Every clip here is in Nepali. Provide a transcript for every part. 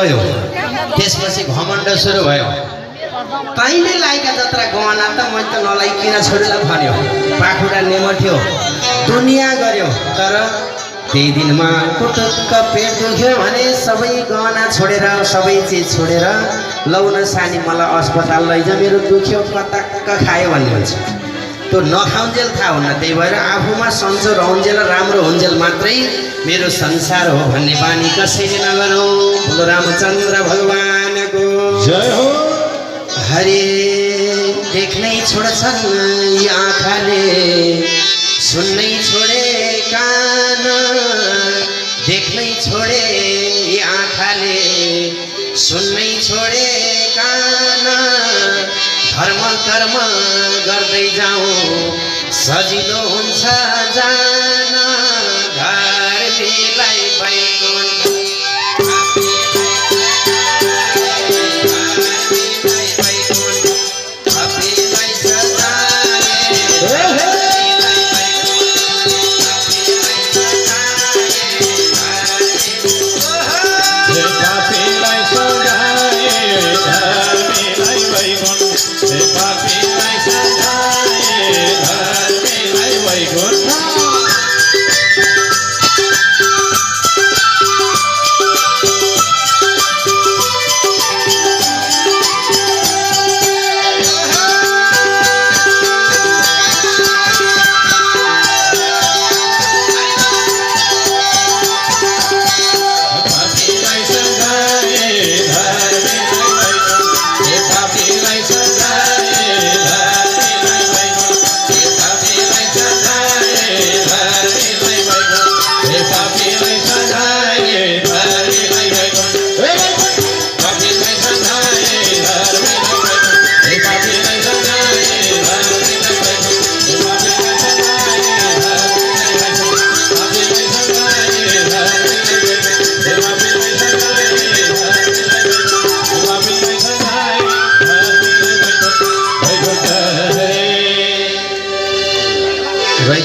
त्यसपछि घमण्ड सुरु भयो। तैँले लाइका जत्रा गहना त मैले त नलाइकिन छोडेर भन्यो। पाखुरा नेमथ्यो, दुनियाँ गर्यो, तर त्यही दिनमा कुटुक्क पेट दुख्यो भने सबै गहना छोडेर सबै चिज छोडेर लौन सानी मलाई अस्पताल लैजा मेरो दुख्यो कतक्क खायो भन्ने हुन्छ। त्यो नखाउन्जेल थाहा हुन्न, त्यही भएर आफूमा सन्चो रहन्जेल राम्रो हुन्जेल मात्रै मेरो संसार हो भन्ने बानी कसैले नगरौँ। बोलो रामचन्द्र भगवानको जय हो। हरे देख्नै छोड्छन् यी आँखाले, सुन्नै छोडे कान, देख्नै छोडे यी आँखाले, सुन्नै छोडे कान। धर्म कर्म गर्दै जाउँ सजिलो हुन्छ जान, घर मिलाई बैकुण्ठ।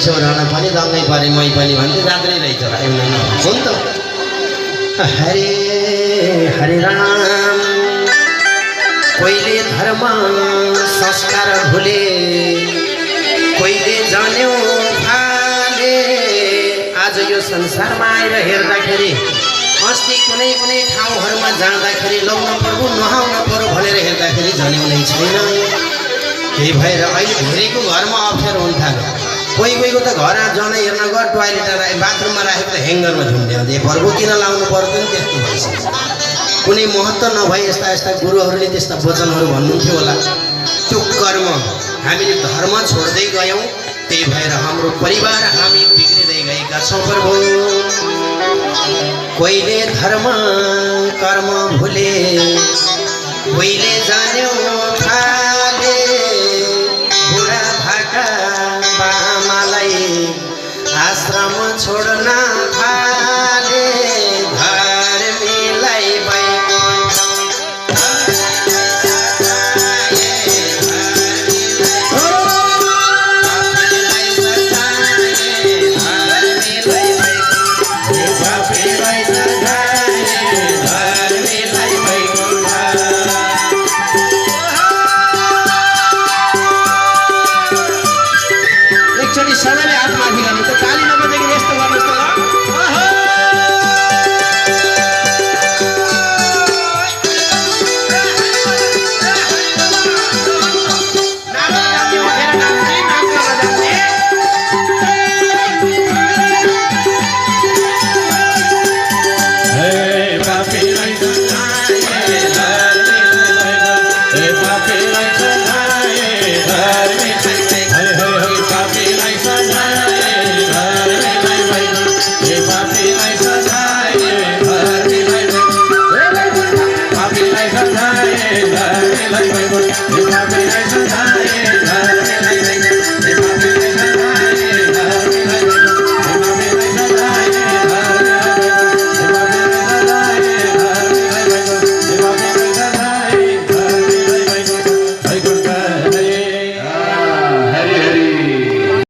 रहन पनि दङ्गै परे मै पनि भन्थे जात्रै रहेछ हो नि त। हरे हरे राम। कोहीले धर्म संस्कार भुले, कोहीले जान्यो फाले। आज यो संसारमा आएर हेर्दाखेरि अस्ति कुनै कुनै ठाउँहरूमा जाँदाखेरि लाउन पर्यो नहाउन पर्यो भनेर हेर्दाखेरि जन्याउनै छैन। त्यही भएर अहिले धेरैको घरमा अप्ठ्यारो हुन थाल्यो। कोही कोहीको त घर जनै हेर्न गयो टोयलेट बाथरुममा राखेको त ह्याङ्गरमा झुन्ड्याउँछ। पर्व किन लाउनु पर्दैन त्यस्तो भइसक्छ। कुनै महत्त्व नभए यस्ता यस्ता गुरुहरूले त्यस्ता वचनहरू भन्नुहुन्थ्यो होला। त्यो कर्म हामीले धर्म छोड्दै गयौँ, त्यही भएर हाम्रो परिवार हामी बिग्रिँदै गएका छौँ प्रभु। कोहीले धर्म कर्म भुले, कोहीले जान्यो